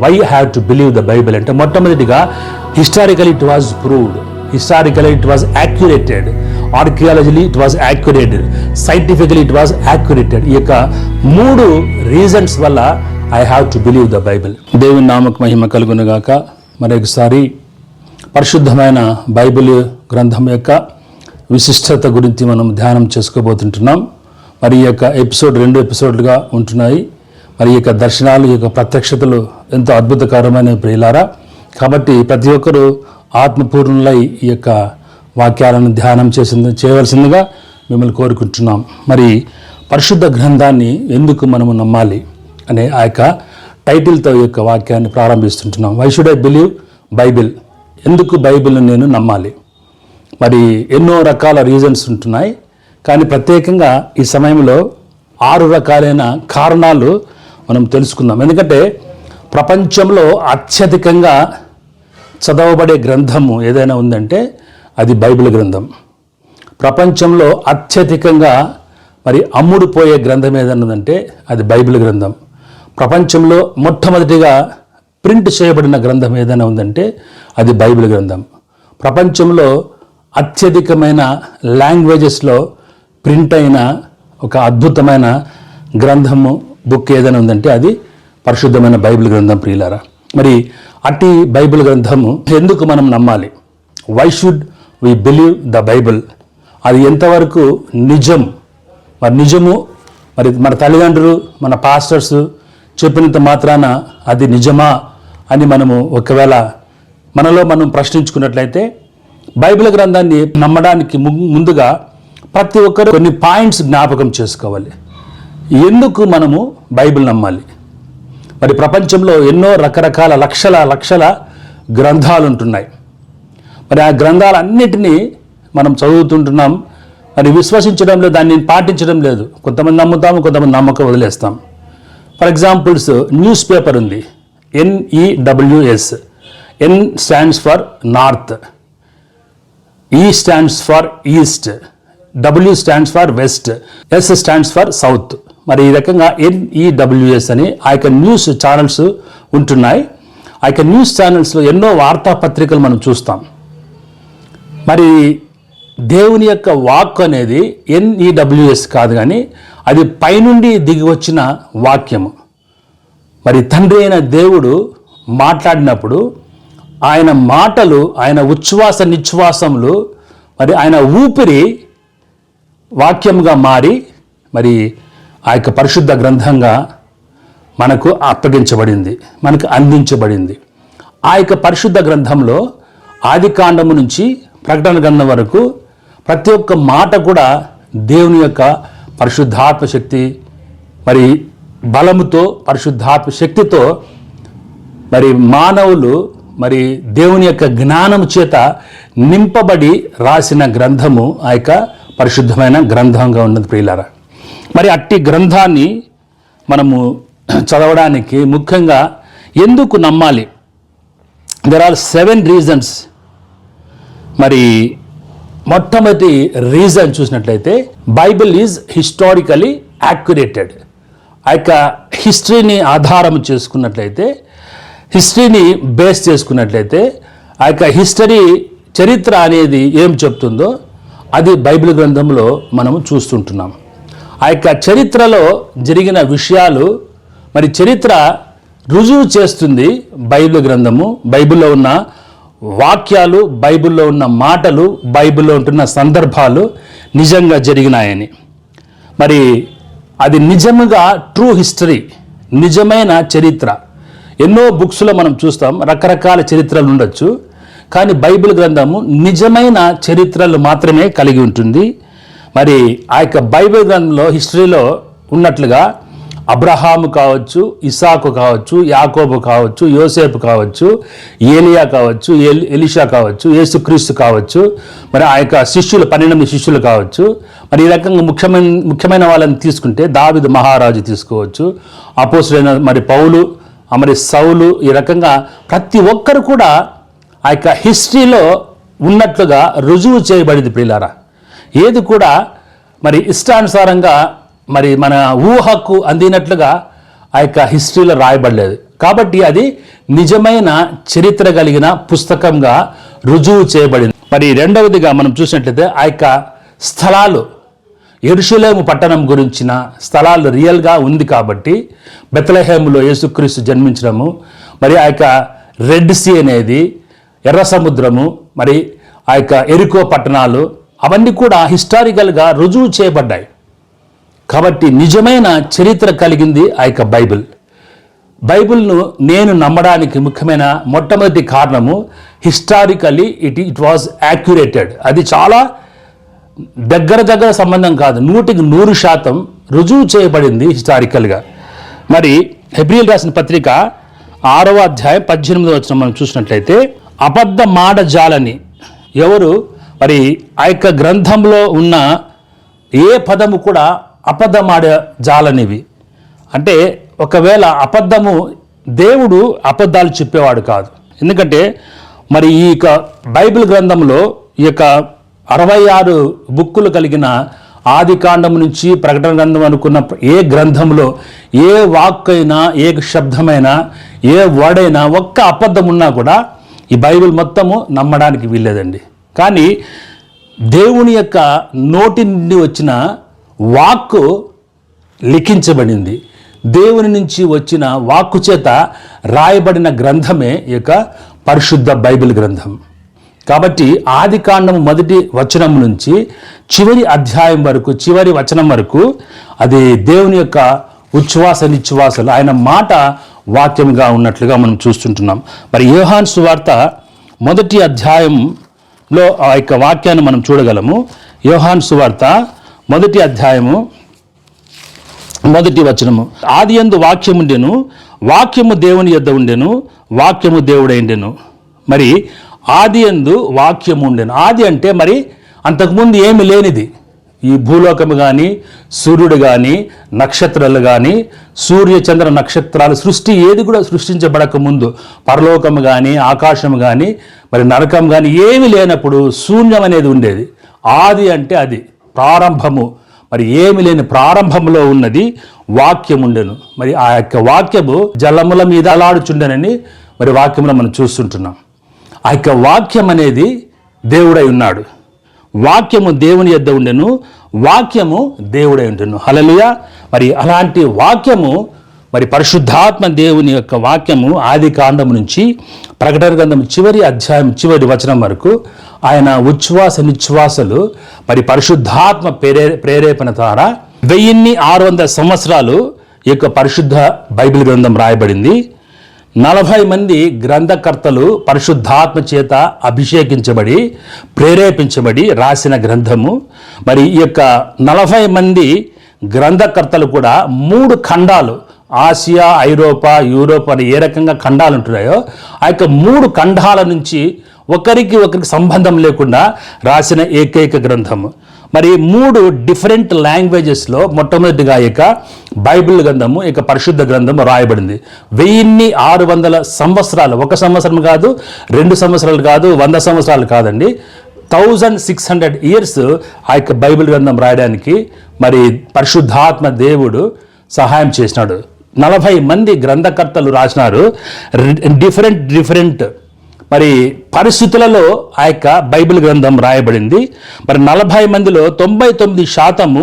Why have to believe the Bible అంటే మొట్టమొదటిగా historically it was proved, historically it was accurated, archaeologically it was accurated, scientifically it was accurated. ఈ యొక్క 3 reasons వల్ల I have to believe the Bible. దేవుని నామకు మహిమ కలుగునుగాక. మరొకసారి పరిశుద్ధమైన బైబిల్ గ్రంథం యొక్క విశిష్టత గురించి మనం ధ్యానం చేసుకోబోతుంటున్నాం. మరి ఈ యొక్క ఎపిసోడ్ 2 ఎపిసోడ్లుగా ఉంటున్నాయి. మరి ఈ యొక్క దర్శనాలు, ఈ యొక్క ప్రత్యక్షతలు ఎంతో అద్భుతకరమైన ప్రియులారా. కాబట్టి ప్రతి ఒక్కరూ ఆత్మపూర్ణులై ఈ యొక్క వాక్యాలను ధ్యానం చేయవలసిందిగా మిమ్మల్ని కోరుకుంటున్నాం. మరి పరిశుద్ధ గ్రంథాన్ని ఎందుకు మనము నమ్మాలి అనే ఆ యొక్క టైటిల్తో ఈ యొక్క వాక్యాన్ని ప్రారంభిస్తుంటున్నాం. Why should I believe Bible? ఎందుకు బైబిల్ని నేను నమ్మాలి? మరి ఎన్నో రకాల రీజన్స్ ఉంటున్నాయి, కానీ ప్రత్యేకంగా ఈ సమయంలో 6 రకాలైన కారణాలు మనం తెలుసుకుందాం. ఎందుకంటే ప్రపంచంలో అత్యధికంగా చదవబడే గ్రంథము ఏదైనా ఉందంటే అది బైబిల్ గ్రంథం. ప్రపంచంలో అత్యధికంగా మరి అమ్ముడుపోయే గ్రంథం ఏదైనా ఉందంటే అది బైబిల్ గ్రంథం. ప్రపంచంలో మొట్టమొదటిగా ప్రింట్ చేయబడిన గ్రంథం ఏదైనా ఉందంటే అది బైబిల్ గ్రంథం. ప్రపంచంలో అత్యధికమైన లాంగ్వేజెస్లో ప్రింట్ అయిన ఒక అద్భుతమైన గ్రంథము, బుక్ ఏదైనా ఉందంటే అది పరిశుద్ధమైన బైబిల్ గ్రంథం ప్రియులారా. మరి అట్టి బైబిల్ గ్రంథము ఎందుకు మనం నమ్మాలి? Why should we believe the Bible? అది ఎంతవరకు నిజం? మరి నిజము మరి మన తల్లిదండ్రులు, మన పాస్టర్స్ చెప్పినంత మాత్రాన అది నిజమా అని మనము ఒకవేళ మనలో మనం ప్రశ్నించుకున్నట్లయితే, బైబిల్ గ్రంథాన్ని నమ్మడానికి ముందుగా ప్రతి ఒక్కరు కొన్ని పాయింట్స్ జ్ఞాపకం చేసుకోవాలి. ఎందుకు మనము బైబిల్ నమ్మాలి? మరి ప్రపంచంలో ఎన్నో రకరకాల లక్షల గ్రంథాలు ఉంటున్నాయి. మరి ఆ గ్రంథాలన్నిటినీ మనం చదువుతుంటున్నాం, మరి విశ్వసించడం లేదు, దాన్ని పాటించడం లేదు. కొంతమంది నమ్ముతాము, కొంతమంది నమ్మకం వదిలేస్తాం. ఫర్ ఎగ్జాంపుల్స్, న్యూస్ పేపర్ ఉంది, NEWS. N stands for north, E stands for east, W stands for west, S stands for south. మరి ఈ రకంగా NEWS అని ఆ యొక్క న్యూస్ ఛానల్స్ ఉంటున్నాయి. ఆ యొక్క న్యూస్ ఛానల్స్లో ఎన్నో వార్తాపత్రికలు మనం చూస్తాం. మరి దేవుని యొక్క వాక్ అనేది NEWS కాదు, కానీ అది పైనుండి దిగి వచ్చిన వాక్యము. మరి తండ్రి అయిన దేవుడు మాట్లాడినప్పుడు ఆయన మాటలు, ఆయన ఉచ్ఛ్వాస నిశ్వాసములు, మరి ఆయన ఊపిరి వాక్యముగా మారి మరి ఆ యొక్క పరిశుద్ధ గ్రంథంగా మనకు అప్పగించబడింది, మనకు అందించబడింది. ఆ యొక్క పరిశుద్ధ గ్రంథంలో ఆదికాండము నుంచి ప్రకటన గ్రంథం వరకు ప్రతి ఒక్క మాట కూడా దేవుని యొక్క పరిశుద్ధాత్మ శక్తి, మరి బలముతో, పరిశుద్ధాత్మ శక్తితో మరి మానవులు మరి దేవుని యొక్క జ్ఞానము చేత నింపబడి రాసిన గ్రంథము ఆ యొక్క పరిశుద్ధమైన గ్రంథంగా ఉన్నది ప్రియులారా. మరి అట్టి గ్రంథాన్ని మనము చదవడానికి ముఖ్యంగా ఎందుకు నమ్మాలి? There are 7 reasons. మరి మొట్టమొదటి రీజన్ చూసినట్లయితే, బైబిల్ ఈజ్ హిస్టారికలీ యాక్యురేటెడ్. ఆ యొక్క హిస్టరీని ఆధారం చేసుకున్నట్లయితే, హిస్టరీని బేస్ చేసుకున్నట్లయితే, ఆ యొక్క హిస్టరీ చరిత్ర అనేది ఏం చెప్తుందో అది బైబిల్ గ్రంథంలో మనము చూస్తుంటున్నాం. ఆ యొక్క చరిత్రలో జరిగిన విషయాలు, మరి చరిత్ర రుజువు చేస్తుంది బైబిల్ గ్రంథము. బైబిల్లో ఉన్న వాక్యాలు, బైబిల్లో ఉన్న మాటలు, బైబిల్లో ఉంటున్న సందర్భాలు నిజంగా జరిగినాయని. మరి అది నిజముగా ట్రూ హిస్టరీ, నిజమైన చరిత్ర. ఎన్నో బుక్స్లో మనం చూస్తాం, రకరకాల చరిత్రలు ఉండొచ్చు, కానీ బైబిల్ గ్రంథము నిజమైన చరిత్రలు మాత్రమే కలిగి ఉంటుంది. మరి ఆ యొక్క బైబిల్ గ్రంథంలో హిస్టరీలో ఉన్నట్లుగా అబ్రహాము కావచ్చు, ఇసాకు కావచ్చు, యాకోబు కావచ్చు, యోసేపు కావచ్చు, ఏలియా కావచ్చు, ఎలీషా కావచ్చు, యేసుక్రీస్తు కావచ్చు, మరి ఆ యొక్క 12 శిష్యులు కావచ్చు. మరి ఈ రకంగా ముఖ్యమైన వాళ్ళని తీసుకుంటే దావీదు మహారాజు తీసుకోవచ్చు, అపోస్తలుడైన మరి పౌలు, మరి సౌలు. ఈ రకంగా ప్రతి ఒక్కరు కూడా ఆ యొక్క హిస్టరీలో ఉన్నట్లుగా రుజువు చేయబడింది ప్రియులారా. ఏది కూడా మరి ఇష్టానుసారంగా మరి మన ఊహకు అందినట్లుగా ఆ యొక్క హిస్టరీలో రాయబడలేదు. కాబట్టి అది నిజమైన చరిత్ర కలిగిన పుస్తకంగా రుజువు చేయబడింది. మరి రెండవదిగా మనం చూసినట్లయితే ఆ యొక్క స్థలాలు, యెరూషలేము పట్టణం గురించిన స్థలాలు రియల్గా ఉంది కాబట్టి బెత్లెహేములో యేసుక్రీస్తు జన్మించడము, మరి ఆ యొక్క రెడ్ సీ అనేది, ఎర్ర సముద్రము, మరి ఆ యొక్క ఎరికో పట్టణాలు అవన్నీ కూడా హిస్టారికల్గా రుజువు చేయబడ్డాయి. కాబట్టి నిజమైన చరిత్ర కలిగింది ఆ యొక్క బైబిల్ను నేను నమ్మడానికి ముఖ్యమైన మొట్టమొదటి కారణము హిస్టారికలీ ఇట్ వాజ్ యాక్యురేటెడ్. అది చాలా దగ్గర సంబంధం కాదు, 100% రుజువు చేయబడింది హిస్టారికల్గా. మరి హెబ్రీయులు రాసిన పత్రిక 6వ అధ్యాయం 18వ వచనం మనం చూసినట్లయితే, అబద్ధ మాటజాలని ఎవరు, మరి ఆ యొక్క గ్రంథంలో ఉన్న ఏ పదము కూడా అబద్ధమాడ జాలనివి. అంటే ఒకవేళ అబద్ధము, దేవుడు అబద్ధాలు చెప్పేవాడు కాదు. ఎందుకంటే మరి ఈ యొక్క బైబిల్ గ్రంథంలో ఈ యొక్క 66 బుక్కులు కలిగిన ఆది కాండం నుంచి ప్రకటన గ్రంథం అనుకున్న ఏ గ్రంథంలో ఏ వాక్కైనా, ఏ శబ్దమైనా, ఏ వర్డ్ అయినా ఒక్క అబద్ధం ఉన్నా కూడా ఈ బైబిల్ మొత్తము నమ్మడానికి వీల్లేదండి. కానీ దేవుని యొక్క నోటి నుండి వచ్చిన వాక్కు లిఖించబడింది. దేవుని నుంచి వచ్చిన వాక్కు చేత రాయబడిన గ్రంథమే ఈ యొక్క పరిశుద్ధ బైబిల్ గ్రంథం. కాబట్టి ఆది కాండం 1వ వచనం నుంచి చివరి అధ్యాయం వరకు, చివరి వచనం వరకు అది దేవుని యొక్క ఉచ్ఛ్వాస నిశ్వాసాలు, ఆయన మాట వాక్యంగా ఉన్నట్లుగా మనం చూస్తుంటున్నాం. మరి యోహాను సువార్త 1వ అధ్యాయంలో ఆ యొక్క వాక్యాన్ని మనం చూడగలము. యోహాను సువార్త 1వ అధ్యాయము 1వ వచనము, ఆదియందు వాక్యముండెను, వాక్యము దేవుని యొద్ద ఉండెను, వాక్యము దేవుడైండెను. మరి ఆదియందు వాక్యము ఉండెను. ఆది అంటే మరి అంతకుముందు ఏమి లేనిది. ఈ భూలోకము కానీ, సూర్యుడు కానీ, నక్షత్రాలు కానీ, సూర్య చంద్ర నక్షత్రాలు సృష్టి ఏది కూడా సృష్టించబడక ముందు, పరలోకము కానీ, ఆకాశము కానీ, మరి నరకం కానీ ఏమి లేనప్పుడు శూన్యం అనేది ఉండేది. ఆది అంటే అది ప్రారంభము. మరి ఏమి లేని ప్రారంభంలో ఉన్నది వాక్యం ఉండెను. మరి ఆ యొక్క వాక్యము జలముల మీద అలాడుచుండెనని మరి వాక్యంలో మనం చూస్తుంటున్నాం. ఆ యొక్క వాక్యం అనేది దేవుడై ఉన్నాడు. వాక్యము దేవుని యొద్ద ఉండెను, వాక్యము దేవుడై ఉండెను. హల్లెలూయా. మరి అలాంటి వాక్యము, మరి పరిశుద్ధాత్మ దేవుని యొక్క వాక్యము ఆది కాండము నుంచి ప్రకటన గ్రంథం చివరి అధ్యాయం చివరి వచనం వరకు ఆయన ఉచ్ఛ్వాస నిశ్వాసలు మరి పరిశుద్ధాత్మ ప్రేరేపణ ద్వారా 1600 సంవత్సరాలు ఈ యొక్క పరిశుద్ధ బైబిల్ గ్రంథం రాయబడింది. 40 మంది గ్రంథకర్తలు పరిశుద్ధాత్మ చేత అభిషేకించబడి ప్రేరేపించబడి రాసిన గ్రంథము. మరి ఈ యొక్క 40 మంది గ్రంథకర్తలు కూడా 3 ఖండాలు, ఆసియా, ఐరోపా, యూరోప్ అని ఏ రకంగా ఖండాలు ఉంటున్నాయో ఆ యొక్క 3 ఖండాల నుంచి ఒకరికి సంబంధం లేకుండా రాసిన ఏకైక గ్రంథము. మరి 3 డిఫరెంట్ లాంగ్వేజెస్లో మొట్టమొదటిగా ఈ యొక్క బైబిల్ గ్రంథము, ఈ యొక్క పరిశుద్ధ గ్రంథము రాయబడింది. 1600 సంవత్సరాలు, 1 సంవత్సరం కాదు, 2 సంవత్సరాలు కాదు, 100 సంవత్సరాలు కాదండి, 1600 years ఆ యొక్క బైబిల్ గ్రంథం రాయడానికి మరి పరిశుద్ధాత్మ దేవుడు సహాయం చేసినాడు. 40 మంది గ్రంథకర్తలు రాసినారు. డిఫరెంట్ మరి పరిస్థితులలో ఆ యొక్క బైబిల్ గ్రంథం రాయబడింది. మరి 40 మందిలో 99%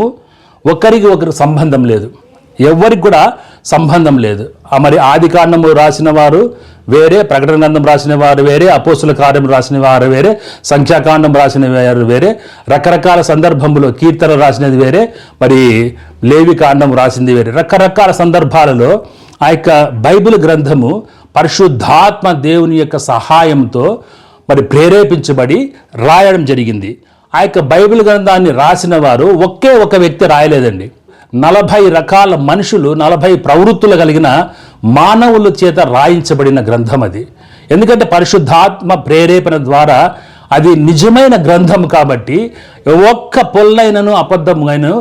ఒకరికి సంబంధం లేదు, ఎవరికి కూడా సంబంధం లేదు. మరి ఆది కాండము రాసిన వారు వేరే, ప్రకటన గ్రంథం రాసిన వారు వేరే, అపోస్తుల కార్యం రాసిన వారు వేరే, సంఖ్యాకాండం రాసిన వారు వేరే, రకరకాల సందర్భంలో కీర్తన రాసినది వేరే, మరి లేవి కాండం రాసింది వేరే. రకరకాల సందర్భాలలో ఆ యొక్క బైబిల్ గ్రంథము పరిశుద్ధాత్మ దేవుని యొక్క సహాయంతో మరి ప్రేరేపించబడి రాయడం జరిగింది. ఆ యొక్క బైబిల్ గ్రంథాన్ని రాసిన వారు ఒకే ఒక వ్యక్తి రాయలేదండి. 40 రకాల మనుషులు, 40 ప్రవృత్తులు కలిగిన మానవుల చేత రాయించబడిన గ్రంథం అది. ఎందుకంటే పరిశుద్ధాత్మ ప్రేరేపణ ద్వారా అది నిజమైన గ్రంథం కాబట్టి ఒక్క పొల్లైనను అబద్ధమైనను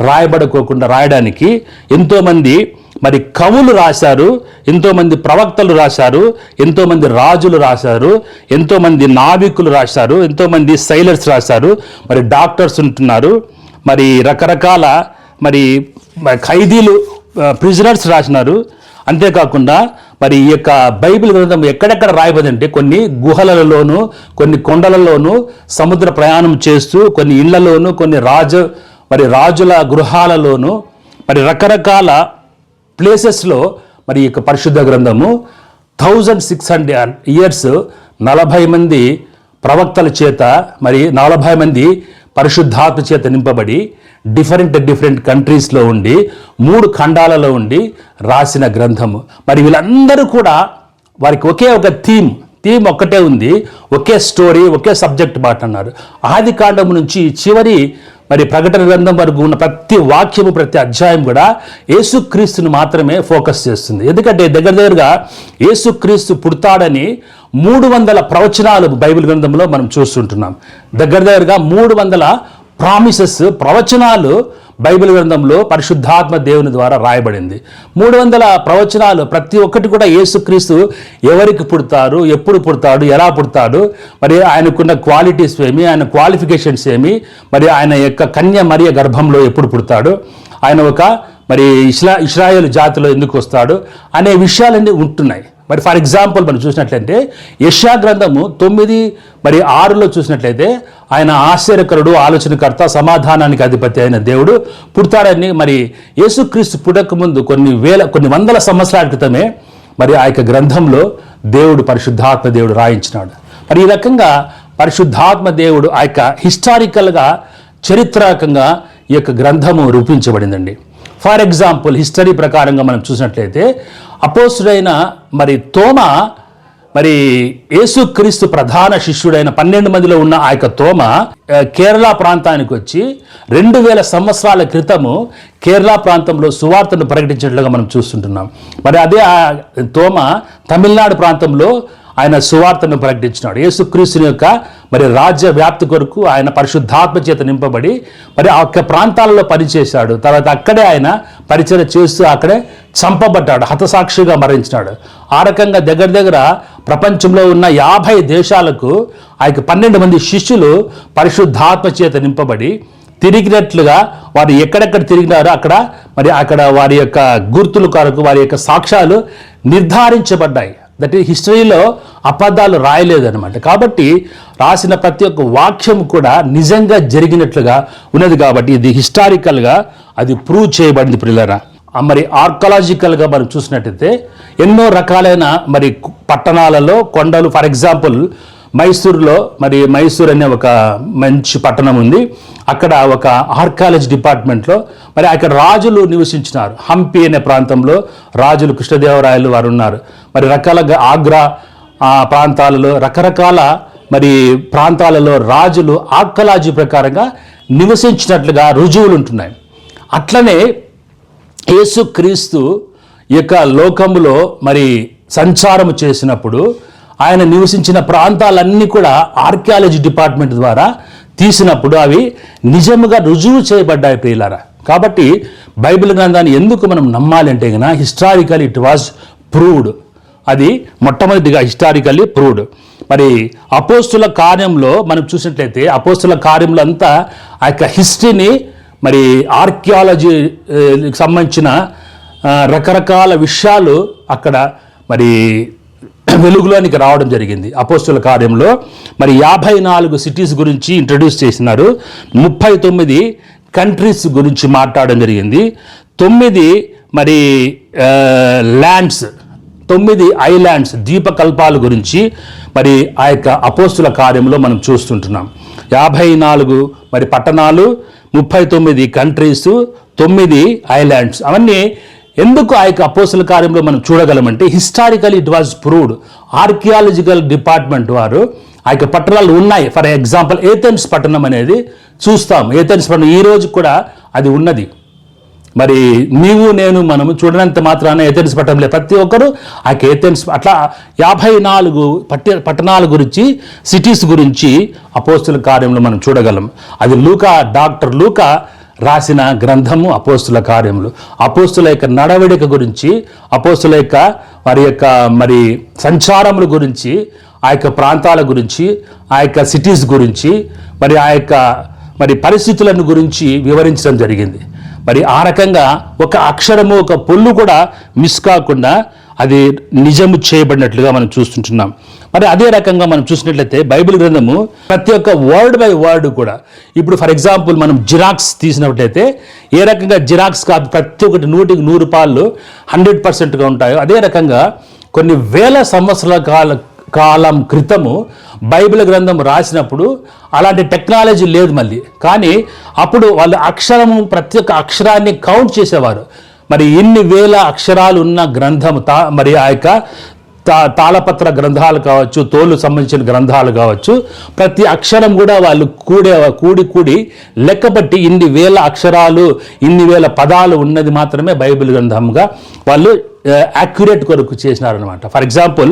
రాయబడుకోకుండా రాయడానికి ఎంతోమంది మరి కవులు రాశారు, ఎంతోమంది ప్రవక్తలు రాశారు, ఎంతోమంది రాజులు రాశారు, ఎంతోమంది నావికులు రాశారు, ఎంతోమంది సైలర్స్ రాశారు, మరి డాక్టర్స్ ఉంటున్నారు, మరి రకరకాల మరి ఖైదీలు, ప్రిజనర్స్ రాసినారు. అంతేకాకుండా మరి ఈ యొక్క బైబిల్ గ్రంథం ఎక్కడెక్కడ రాయబడిందంటే కొన్ని గుహలలోను, కొన్ని కొండలలోను, సముద్ర ప్రయాణం చేస్తూ, కొన్ని ఇళ్లలోను, కొన్ని రాజుల గృహాలలోను, మరి రకరకాల ప్లేసెస్లో మరి ఈ యొక్క పరిశుద్ధ గ్రంథము 1600 years 40 మంది ప్రవక్తల చేత, మరి 40 మంది పరిశుద్ధాత్మ చేత నింపబడి డిఫరెంట్ కంట్రీస్లో ఉండి 3 ఖండాలలో ఉండి రాసిన గ్రంథము. మరి వీళ్ళందరూ కూడా వారికి ఒకే ఒక థీమ్ ఒక్కటే ఉంది, ఒకే స్టోరీ, ఒకే సబ్జెక్ట్ మాట అన్నారు. ఆది కాండం నుంచి చివరి మరి ప్రకటన గ్రంథం వరకు ఉన్న ప్రతి వాక్యము, ప్రతి అధ్యాయం కూడా యేసుక్రీస్తుని మాత్రమే ఫోకస్ చేస్తుంది. ఎందుకంటే దగ్గరగా యేసుక్రీస్తు పుడతాడని 300 ప్రవచనాలు బైబిల్ గ్రంథంలో మనం చూస్తుంటున్నాం. దగ్గరగా 300 ప్రామిసెస్, ప్రవచనాలు బైబిల్ గ్రంథంలో పరిశుద్ధాత్మ దేవుని ద్వారా రాయబడింది. 300 ప్రవచనాలు, ప్రతి ఒక్కటి కూడా యేసుక్రీస్తు ఎవరికి పుడతారు, ఎప్పుడు పుడతాడు, ఎలా పుడతాడు, మరి ఆయనకున్న క్వాలిటీస్ ఏమి, ఆయన క్వాలిఫికేషన్స్ ఏమి, మరి ఆయన యొక్క కన్య మరియ గర్భంలో ఎప్పుడు పుడతాడు, ఆయన ఒక మరి ఇశ్రాయేలు జాతిలో ఎందుకు వస్తాడు అనే విషయాలన్నీ ఉంటున్నాయి. మరి ఫర్ ఎగ్జాంపుల్ మనం చూసినట్లయితే యెషయా గ్రంథము 9:6 చూసినట్లయితే ఆయన ఆశ్చర్యకరుడు, ఆలోచనకర్త, సమాధానానికి అధిపతి అయిన దేవుడు పుడతాడని మరి యేసుక్రీస్తు పుట్టక ముందు కొన్ని వందల సంవత్సరాల క్రితమే మరి ఆ యొక్క గ్రంథంలో పరిశుద్ధాత్మ దేవుడు రాయించినాడు. మరి ఈ రకంగా పరిశుద్ధాత్మ దేవుడు ఆ యొక్క హిస్టారికల్గా, చరిత్రాత్మకంగా ఈ యొక్క గ్రంథము రూపించబడిందండి. ఫర్ ఎగ్జాంపుల్ హిస్టరీ ప్రకారంగా మనం చూసినట్లయితే అపోస్తుడైన మరి తోమా, మరి యేసుక్రీస్తు ప్రధాన శిష్యుడైన 12 మందిలో ఉన్న ఆ యొక్క తోమా కేరళ ప్రాంతానికి వచ్చి 2000 సంవత్సరాల క్రితము కేరళ ప్రాంతంలో సువార్తను ప్రకటించినట్లుగా మనం చూస్తుంటున్నాం. మరి అదే ఆ తోమా తమిళనాడు ప్రాంతంలో ఆయన సువార్తను ప్రకటించినాడు. యేసుక్రీస్తుని యొక్క మరి రాజ్య వ్యాప్తి కొరకు ఆయన పరిశుద్ధాత్మ చేత నింపబడి మరి ఆ యొక్క ప్రాంతాలలో పనిచేశాడు. తర్వాత అక్కడే ఆయన పరిచయం చేస్తూ అక్కడే చంపబడ్డాడు, హతసాక్షిగా మరణించినాడు. ఆ రకంగా దగ్గర ప్రపంచంలో ఉన్న 50 దేశాలకు ఆ యొక్క 12 మంది శిష్యులు పరిశుద్ధాత్మ చేత నింపబడి తిరిగినట్లుగా వారు ఎక్కడెక్కడ తిరిగినారో అక్కడ వారి యొక్క గుర్తుల కొరకు వారి యొక్క సాక్ష్యాలు నిర్ధారించబడ్డాయి. దట్ ఈ హిస్టరీలో అబద్ధాలు రాయలేదన్నమాట. కాబట్టి రాసిన ప్రతి ఒక్క వాక్యం కూడా నిజంగా జరిగినట్లుగా ఉన్నది. కాబట్టి ఇది హిస్టారికల్గా అది ప్రూవ్ చేయబడింది ప్రియులారా. మరి ఆర్కలాజికల్గా మనం చూసినట్టయితే ఎన్నో రకాలైన మరి పట్టణాలలో కొండలు, ఫర్ ఎగ్జాంపుల్ మైసూరులో మరి మైసూర్ అనే ఒక మంచి పట్టణం ఉంది. అక్కడ ఒక ఆర్కాలజీ డిపార్ట్మెంట్లో మరి అక్కడ రాజులు నివసించినారు. హంపి అనే ప్రాంతంలో రాజులు, కృష్ణదేవరాయలు వారు ఉన్నారు. మరి రకాలుగా ఆగ్రా ప్రాంతాలలో, రకరకాల మరి ప్రాంతాలలో రాజులు ఆర్కాలజీ ప్రకారంగా నివసించినట్లుగా రుజువులు ఉంటున్నాయి. అట్లనే యేసుక్రీస్తు యొక్క లోకములో మరి సంచారం చేసినప్పుడు ఆయన నివసించిన ప్రాంతాలన్నీ కూడా ఆర్కియాలజీ డిపార్ట్మెంట్ ద్వారా తీసినప్పుడు అవి నిజముగా రుజువు చేయబడ్డాయి ప్రియులారా. కాబట్టి బైబిల్ గ్రంథాన్ని ఎందుకు మనం నమ్మాలి అంటే కనుక హిస్టారికల్ ఇట్ వాజ్ ప్రూవ్డ్. అది మొట్టమొదటిగా హిస్టారికల్లీ ప్రూవ్డ్. మరి అపోస్తుల కార్యంలో మనం చూసినట్లయితే అపోస్తుల కార్యంలో అంతా ఆ యొక్క హిస్టరీని మరి ఆర్కియాలజీకి సంబంధించిన రకరకాల విషయాలు అక్కడ మరి వెలుగులోనికి రావడం జరిగింది. అపోస్తుల కార్యంలో మరి 54 సిటీస్ గురించి ఇంట్రడ్యూస్ చేసినారు. 39 కంట్రీస్ గురించి మాట్లాడడం జరిగింది. 9 మరి ల్యాండ్స్, 9 ఐలాండ్స్, ద్వీపకల్పాల గురించి మరి ఆ యొక్క అపోస్తుల కార్యంలో మనం చూస్తుంటున్నాం. 54 మరి పట్టణాలు, 39 కంట్రీస్, 9 ఐలాండ్స్. అవన్నీ ఎందుకు ఆ యొక్క అపోస్తుల కార్యంలో మనం చూడగలమంటే historical it was proved. Archaeological department వారు ఆ యొక్క పట్టణాలు ఉన్నాయి. ఫర్ ఎగ్జాంపుల్ ఏథెన్స్ పట్టణం అనేది చూస్తాం. ఏథెన్స్ పట్టణం ఈ రోజు కూడా అది ఉన్నది. మరి నీవు నేను మనము చూడనంత మాత్రాన ఏథెన్స్ పట్టణంలో ప్రతి ఒక్కరు ఆ ఏథెన్స్ అట్లా 54 పట్టణాల గురించి, సిటీస్ గురించి అపోస్తుల కార్యంలో మనం చూడగలం. అది డాక్టర్ లూకా రాసిన గ్రంథము అపోస్తుల కార్యములు. అపోస్తుల యొక్క నడవడిక గురించి, అపోస్తుల యొక్క వారి యొక్క మరి సంచారముల గురించి, ఆ యొక్క ప్రాంతాల గురించి, ఆ యొక్క సిటీస్ గురించి, మరి ఆ యొక్క మరి పరిస్థితులను గురించి వివరించడం జరిగింది. మరి ఆ రకంగా ఒక అక్షరము, ఒక పొల్లు కూడా మిస్ కాకుండా అది నిజము చేయబడినట్లుగా మనం చూస్తుంటున్నాం. మరి అదే రకంగా మనం చూసినట్లయితే బైబిల్ గ్రంథము ప్రతి ఒక్క వర్డ్ బై వర్డ్ కూడా, ఇప్పుడు ఫర్ ఎగ్జాంపుల్ మనం జిరాక్స్ తీసినట్లయితే ఏ రకంగా జిరాక్స్ కాపీ ప్రతి ఒక్కటి 100% 100%గా ఉంటాయో, అదే రకంగా కొన్ని వేల సంవత్సరాల కాలం క్రితము బైబిల్ గ్రంథం రాసినప్పుడు అలాంటి టెక్నాలజీ లేదు మళ్ళీ. కానీ అప్పుడు వాళ్ళు ప్రతి ఒక్క అక్షరాన్ని కౌంట్ చేసేవారు. మరి ఇన్ని వేల అక్షరాలు ఉన్న గ్రంథము మరి ఆ యొక్క తాళపత్ర గ్రంథాలు కావచ్చు, తోలు సంబంధించిన గ్రంథాలు కావచ్చు, ప్రతి అక్షరం కూడా వాళ్ళు కూడి లెక్కబట్టి ఇన్ని వేల అక్షరాలు, ఇన్ని వేల పదాలు ఉన్నది మాత్రమే బైబిల్ గ్రంథంగా వాళ్ళు యాక్యురేట్ కొరకు చేసినారనమాట. ఫర్ ఎగ్జాంపుల్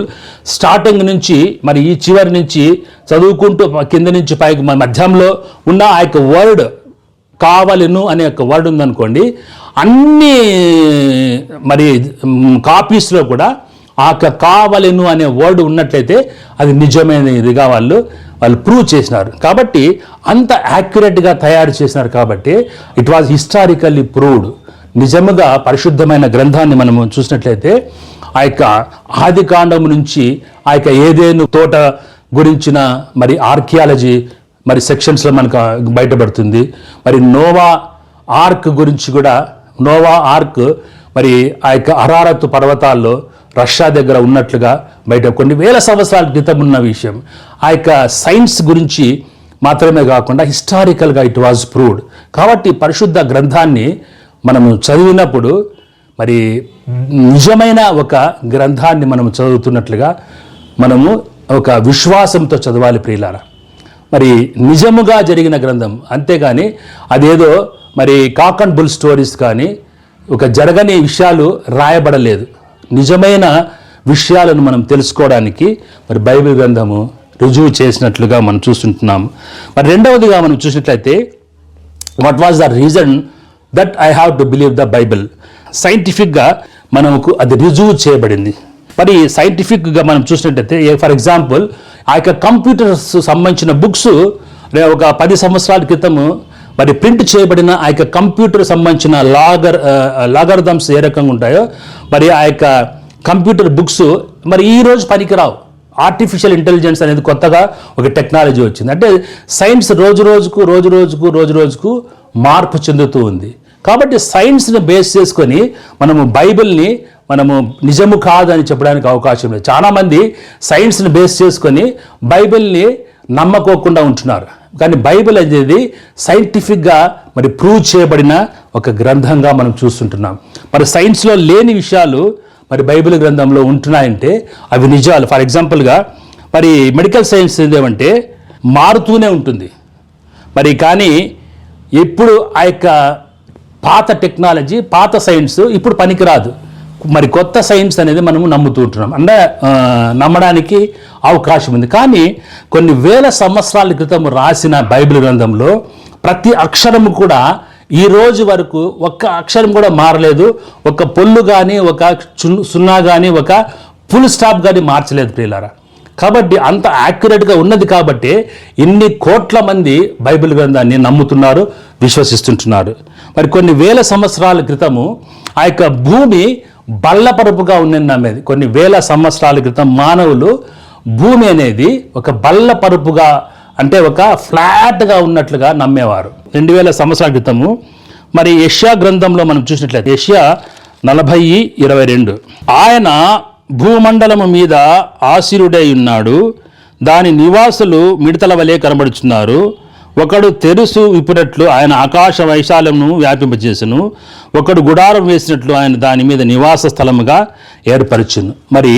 స్టార్టింగ్ నుంచి మరి ఈ చివరి నుంచి చదువుకుంటూ కింద నుంచి పైకి మధ్యంలో ఉన్న ఆ యొక్క వర్డ్ కావలెను అనే ఒక వర్డ్ ఉందనుకోండి, అన్ని మరి కాపీస్లో కూడా ఆ కావలెను అనే వర్డ్ ఉన్నట్లయితే అది నిజమైనదిగా వాళ్ళు ప్రూవ్ చేసినారు. కాబట్టి అంత యాక్యురేట్గా తయారు చేసినారు. కాబట్టి ఇట్ వాజ్ హిస్టారికల్లీ ప్రూవ్డ్. నిజముగా పరిశుద్ధమైన గ్రంథాన్ని మనము చూసినట్లయితే ఆ యొక్క ఆది కాండం నుంచి ఆ యొక్క ఏదేను తోట గురించిన మరి ఆర్కియాలజీ మరి సెక్షన్స్లో మనకు బయటపడుతుంది. మరి నోవా ఆర్క్ గురించి కూడా, నోవా ఆర్క్ మరి ఆ యొక్క అరారత్ పర్వతాల్లో రష్యా దగ్గర ఉన్నట్లుగా బయట కొన్ని వేల సంవత్సరాల క్రితం ఉన్న విషయం. ఆ యొక్క సైన్స్ గురించి మాత్రమే కాకుండా హిస్టారికల్గా ఇట్ వాజ్ ప్రూవ్డ్. కాబట్టి పరిశుద్ధ గ్రంథాన్ని మనము చదివినప్పుడు మరి నిజమైన ఒక గ్రంథాన్ని మనము చదువుతున్నట్లుగా మనము ఒక విశ్వాసంతో చదవాలి ప్రియులారా. మరి నిజముగా జరిగిన గ్రంథం, అంతేగాని అదేదో మరి కాక్ అండ్ బుల్ స్టోరీస్ కానీ ఒక జరగని విషయాలు రాయబడలేదు. నిజమైన విషయాలను మనం తెలుసుకోవడానికి మరి బైబిల్ గ్రంథము రుజువు చేసినట్లుగా మనం చూస్తుంటున్నాము. మరి రెండవదిగా మనం చూసినట్లయితే what was the reason that I have to believe the Bible. సైంటిఫిక్గా మనకు అది రుజువు చేయబడింది. మరి సైంటిఫిక్గా మనం చూసినట్లయితే ఫర్ ఎగ్జాంపుల్ ఆ యొక్క కంప్యూటర్స్ సంబంధించిన బుక్స్ ఒక 10 సంవత్సరాల క్రితము మరి ప్రింట్ చేయబడిన ఆ యొక్క కంప్యూటర్ సంబంధించిన లాగరిథమ్స్ ఏ రకంగా ఉంటాయో మరి ఆ యొక్క కంప్యూటర్ బుక్స్ మరి ఈరోజు పనికిరావు. ఆర్టిఫిషియల్ ఇంటెలిజెన్స్ అనేది కొత్తగా ఒక టెక్నాలజీ వచ్చింది. అంటే సైన్స్ రోజు రోజుకు మార్పు చెందుతూ ఉంది. కాబట్టి సైన్స్ని బేస్ చేసుకొని మనము బైబిల్ని మనము నిజము కాదని చెప్పడానికి అవకాశం లేదు. చాలామంది సైన్స్ని బేస్ చేసుకొని బైబిల్ని నమ్మకోకుండా ఉంటున్నారు. కానీ బైబిల్ అనేది సైంటిఫిక్గా మరి ప్రూవ్ చేయబడిన ఒక గ్రంథంగా మనం చూస్తుంటున్నాం. మరి సైన్స్లో లేని విషయాలు మరి బైబిల్ గ్రంథంలో ఉంటున్నాయంటే అవి నిజాలు. ఫర్ ఎగ్జాంపుల్గా మరి మెడికల్ సైన్స్ ఏమంటే మారుతూనే ఉంటుంది. మరి కానీ ఇప్పుడు ఆ యొక్క పాత టెక్నాలజీ, పాత సైన్స్ ఇప్పుడు పనికిరాదు. మరి కొత్త సైన్స్ అనేది మనము నమ్ముతూ ఉంటున్నాం. అంటే నమ్మడానికి అవకాశం ఉంది. కానీ కొన్ని వేల సంవత్సరాల క్రితం రాసిన బైబిల్ గ్రంథంలో ప్రతి అక్షరము కూడా ఈ రోజు వరకు ఒక్క అక్షరం కూడా మారలేదు. ఒక పొల్లు కానీ, ఒక సున్నా కానీ, ఒక ఫుల్ స్టాప్ కానీ మార్చలేదు ప్రియులారా. కాబట్టి అంత యాక్యురేట్గా ఉన్నది కాబట్టి ఇన్ని కోట్ల మంది బైబిల్ గ్రంథాన్ని నమ్ముతున్నారు, విశ్వసిస్తుంటున్నారు. మరి కొన్ని వేల సంవత్సరాల క్రితము ఆ యొక్క భూమి బల్లపరుపుగా ఉందని నమ్మేది. కొన్ని వేల సంవత్సరాల క్రితం మానవులు భూమి అనేది ఒక బల్లపరుపుగా, అంటే ఒక ఫ్లాట్గా ఉన్నట్లుగా నమ్మేవారు. 2000 సంవత్సరాల క్రితము మరి యెషయా గ్రంథంలో మనం చూసినట్లయితే యెషయా 40:22 ఆయన భూమండలము మీద ఆసీనుడై ఉన్నాడు, దాని నివాసులు మిడతల వలె కనబడుచున్నారు. ఒకడు తెరుసు విప్పినట్లు ఆయన ఆకాశ వైశాల్యమును వ్యాపింపజేసును, ఒకడు గుడారం వేసినట్లు ఆయన దాని మీద నివాస స్థలముగా ఏర్పరచును. మరి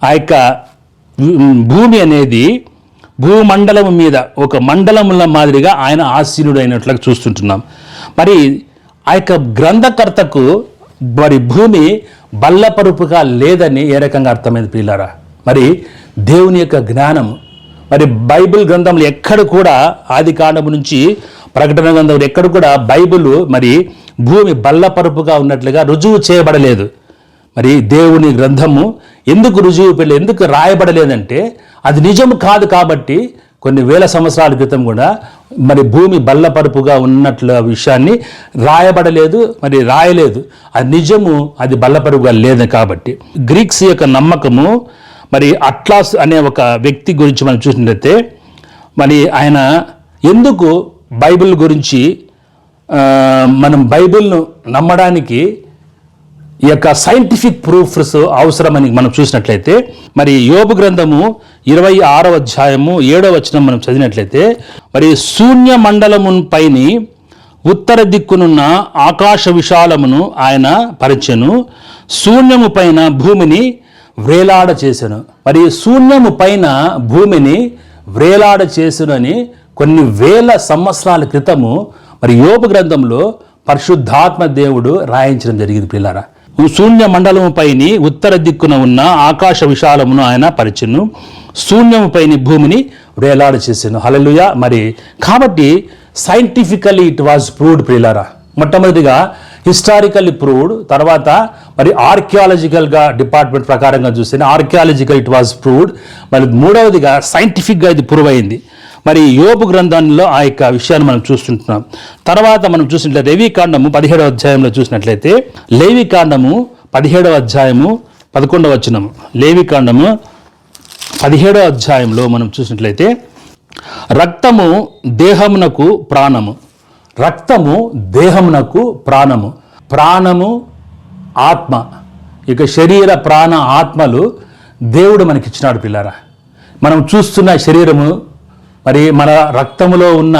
ఆ యొక్క భూమి అనేది భూమండలము మీద ఒక మండలముల మాదిరిగా ఆయన ఆసీనుడైనట్లుగా చూస్తుంటున్నాం. మరి ఆ యొక్క గ్రంథకర్తకు మరి భూమి బల్లపరుపుగా లేదని ఏ రకంగా అర్థమైంది ప్రియులారా? మరి దేవుని యొక్క జ్ఞానం మరి బైబిల్ గ్రంథంలో ఎక్కడ కూడా ఆది కాండము నుంచి ప్రకటన గ్రంథంలో ఎక్కడ కూడా బైబిల్ మరి భూమి బల్లపరుపుగా ఉన్నట్లుగా రుజువు చేయబడలేదు. మరి దేవుని గ్రంథము ఎందుకు రుజువు ఎందుకు రాయబడలేదంటే అది నిజము కాదు కాబట్టి కొన్ని వేల సంవత్సరాల క్రితం కూడా మరి భూమి బల్లపరుపుగా ఉన్నట్ల విషయాన్ని రాయబడలేదు, మరి రాయలేదు. అది నిజము, అది బల్లపరుపుగా లేదు. కాబట్టి గ్రీక్స్ యొక్క నమ్మకము, మరి అట్లాస్ అనే ఒక వ్యక్తి గురించి మనం చూసినట్లయితే, మరి ఆయన ఎందుకు బైబిల్ గురించి మనం బైబిల్ను నమ్మడానికి ఈ యొక్క సైంటిఫిక్ ప్రూఫ్స్ అవసరమని మనం చూసినట్లయితే, మరి యోబు గ్రంథము 26వ అధ్యాయము 7వ వచనం మనం చదివినట్లయితే, మరి శూన్య మండలము పైని ఉత్తర దిక్కునున్న ఆకాశ విశాలమును ఆయన పరిచెను, శూన్యము పైన భూమిని వ్రేలాడ చేసెను. మరి శూన్యము పైన భూమిని వ్రేలాడ చేసెను అని కొన్ని వేల సంవత్సరాల క్రితము మరి యోబు గ్రంథంలో పరిశుద్ధాత్మ దేవుడు రాయించడం జరిగింది. పిల్లారా, శూన్య మండలము పైని ఉత్తర దిక్కున ఉన్న ఆకాశ విశాలమును ఆయన పరిచెను, శూన్యము పైని భూమిని వ్రేలాడ చేసాను. హల్లెలూయా. మరి కాబట్టి సైంటిఫికలీ ఇట్ వాజ్ ప్రూవ్డ్. పిల్లారా, మొట్టమొదటిగా హిస్టారికల్లీ ప్రూవ్డ్, తర్వాత మరి ఆర్కియాలజికల్గా డిపార్ట్మెంట్ ప్రకారంగా చూస్తే ఆర్కియాలజికల్ ఇట్ వాజ్ ప్రూవ్డ్, మరి మూడవదిగా సైంటిఫిక్గా ఇది ప్రూవ్ అయింది. మరి యోబు గ్రంథంలో ఆ యొక్క విషయాన్ని మనం చూస్తుంటున్నాం. తర్వాత మనం చూసినట్లయితే లేవీకాండము 17వ అధ్యాయంలో చూసినట్లయితే, లేవీకాండము 17వ అధ్యాయము 11వ వచనము, లేవీకాండము 17వ అధ్యాయంలో మనం చూసినట్లయితే, రక్తము దేహమునకు ప్రాణము, రక్తము దేహమునకు ప్రాణము, ప్రాణము ఆత్మ, ఇక శరీర ప్రాణ ఆత్మలు దేవుడు మనకిచ్చినాడు. పిల్లారా, మనం చూస్తున్న శరీరము, మరి మన రక్తములో ఉన్న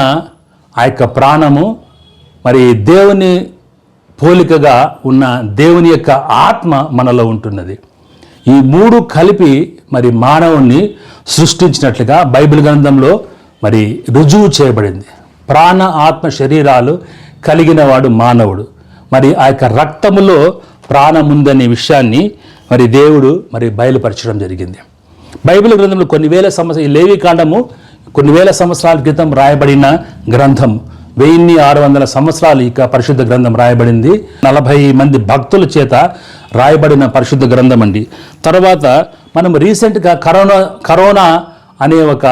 ఆ యొక్క ప్రాణము, మరి దేవుని పోలికగా ఉన్న దేవుని యొక్క ఆత్మ మనలో ఉంటున్నది. ఈ మూడు కలిపి మరి మానవుణ్ణి సృష్టించినట్లుగా బైబిల్ గ్రంథంలో మరి రుజువు చేయబడింది. ప్రాణ ఆత్మ శరీరాలు కలిగిన వాడు మానవుడు. మరి ఆ యొక్క రక్తములో ప్రాణం ఉందనే విషయాన్ని మరి దేవుడు మరి బయలుపరచడం జరిగింది. బైబిల్ గ్రంథంలో కొన్ని వేల సంవత్సరాలు, ఈ లేవీకాండము కొన్ని వేల సంవత్సరాల క్రితం రాయబడిన గ్రంథం. 1600 సంవత్సరాలు ఇక పరిశుద్ధ గ్రంథం రాయబడింది. 40 మంది భక్తుల చేత రాయబడిన పరిశుద్ధ గ్రంథం అండి. తర్వాత మనం రీసెంట్గా కరోనా అనే ఒక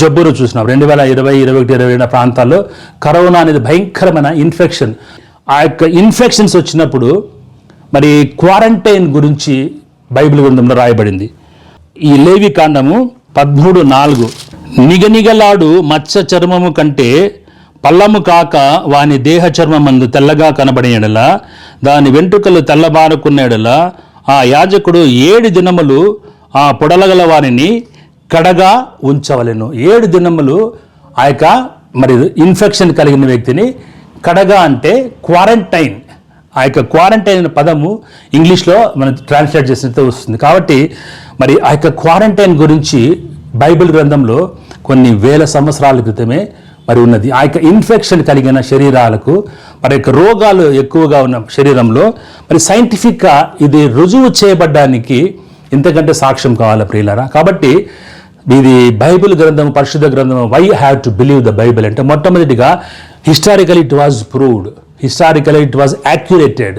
జబ్బును చూసినాం. 2020, 21, 22 ప్రాంతాల్లో కరోనా అనేది భయంకరమైన ఇన్ఫెక్షన్. ఆ యొక్క ఇన్ఫెక్షన్స్ వచ్చినప్పుడు మరి క్వారంటైన్ గురించి బైబిల్ గ్రంథంలో రాయబడింది. ఈ లేవీకాండము 13:4, నిగనిగలాడు మత్స చర్మము కంటే పల్లము కాక వాని దేహ చర్మమందు తెల్లగా కనబడిన ఎడల, దాని వెంట్రుకలు తెల్లబారుకున్న ఎడల, ఆ యాజకుడు 7 దినములు ఆ పొడలగల వారిని కడగా ఉంచవలెను. 7 దినములు ఆ యొక్క మరి ఇన్ఫెక్షన్ కలిగిన వ్యక్తిని కడగా అంటే క్వారంటైన్. ఆ యొక్క క్వారంటైన్ అనే పదము ఇంగ్లీష్లో మనం ట్రాన్స్లేట్ చేసినట్టు వస్తుంది. కాబట్టి మరి ఆ యొక్క క్వారంటైన్ గురించి బైబిల్ గ్రంథంలో కొన్ని వేల సంవత్సరాల క్రితమే మరి ఉన్నది. ఆ యొక్క ఇన్ఫెక్షన్ కలిగిన శరీరాలకు, మరి యొక్క రోగాలు ఎక్కువగా ఉన్న శరీరంలో మరి సైంటిఫిక్గా ఇది రుజువు చేయబడ్డానికి ఇంతకంటే సాక్ష్యం కావాలా ప్రియులారా? కాబట్టి ఇది బైబిల్ గ్రంథం, పరిశుద్ధ గ్రంథం. Why have to believe the Bible అంటే, మొట్టమొదటిగా historical it was proved, historical it was accurated,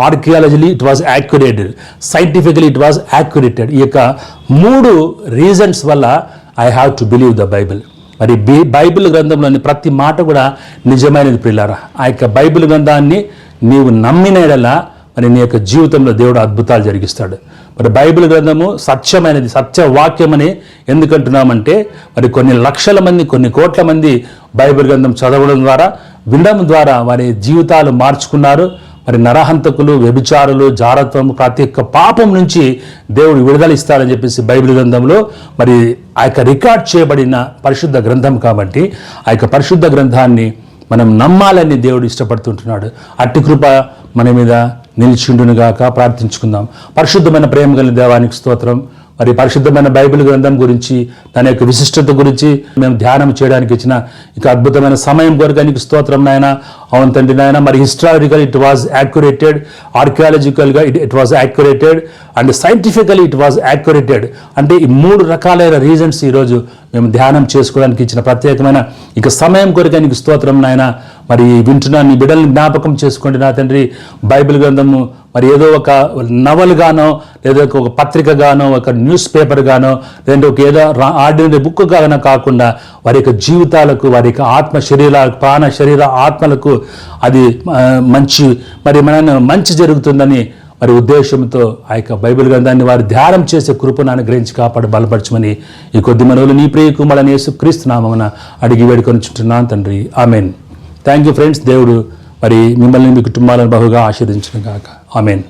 archaeology it was accurated, scientifically it was accurated. ఈ యొక్క 3 రీజన్స్ వల్ల I have to believe the Bible. మరి బైబిల్ గ్రంథంలోని ప్రతి మాట కూడా నిజమైనది ప్రియులారా. ఆ యొక్క బైబిల్ గ్రంథాన్ని నీవు నమ్మిన యెడల మరి నీ యొక్క జీవితంలో దేవుడు అద్భుతాలు జరిగిస్తాడు. మరి బైబిల్ గ్రంథము సత్యమైనది, సత్యవాక్యం అని ఎందుకంటున్నామంటే, మరి కొన్ని లక్షల మంది, కొన్ని కోట్ల మంది బైబిల్ గ్రంథం చదవడం ద్వారా, వినడం ద్వారా వారి జీవితాలు మార్చుకున్నారు. మరి నరహంతకులు, వ్యభిచారులు, జారత్వం, ప్రతి ఒక్క పాపం నుంచి దేవుడు విడుదల ఇస్తారని చెప్పేసి బైబిల్ గ్రంథంలో మరి ఆ యొక్క రికార్డ్ చేయబడిన పరిశుద్ధ గ్రంథం. కాబట్టి ఆ యొక్క పరిశుద్ధ గ్రంథాన్ని మనం నమ్మాలని దేవుడు ఇష్టపడుతుంటున్నాడు. అట్టి కృప మన మీద నిలిచిండునుగాక. ప్రార్థించుకుందాం. పరిశుద్ధమైన ప్రేమ కలిగిన దేవానికి స్తోత్రం. మరి పరిశుద్ధమైన బైబిల్ గ్రంథం గురించి, దాని యొక్క విశిష్టత గురించి మేము ధ్యానం చేయడానికి ఇచ్చిన ఇక అద్భుతమైన సమయం కొరకు నీకు స్తోత్రం నాయన. అవును తండ్రి నాయన. మరి హిస్టారికల్ ఇట్ వాజ్ యాక్యురేటెడ్, ఆర్కియాలజికల్గా it was accurated, and scientifically it was accurated. అంటే ఈ 3 రకాలైన రీజన్స్ ఈరోజు మేము ధ్యానం చేసుకోవడానికి ఇచ్చిన ప్రత్యేకమైన ఇక సమయం కొరకు నీకు స్తోత్రం నాయన. మరి వింటున్న నీ బిడ్డల్ని జ్ఞాపకం చేసుకోండి నా తండ్రి. బైబిల్ గ్రంథము మరి ఏదో ఒక నవల్ గానో, లేదా ఒక పత్రిక గానో, ఒక న్యూస్ పేపర్ గానో, లేదంటే ఒక ఏదో ఆర్డినరీ బుక్ గానో కాకుండా వారి యొక్క జీవితాలకు, వారి యొక్క ఆత్మ శరీరాలకు, ప్రాణ శరీర ఆత్మలకు అది మంచి, మరి మన మంచి జరుగుతుందని మరి ఉద్దేశంతో ఆ యొక్క బైబిల్ గ్రంథాన్ని వారు ధ్యానం చేసే కృపను అనుగ్రహించి కాపాడు బలపరచమని ఈ కొద్ది మనవులు నీ ప్రియ కుమారుడైన యేసుక్రీస్తు నామమున అడిగి వేడుకొనిచుంటున్నాను తండ్రి, ఆమెన్. Thank you friends. దేవుడు మరి మిమ్మల్ని మీ కుటుంబాలను బహుగా ఆశీర్వదించును గాక. ఆమెన్.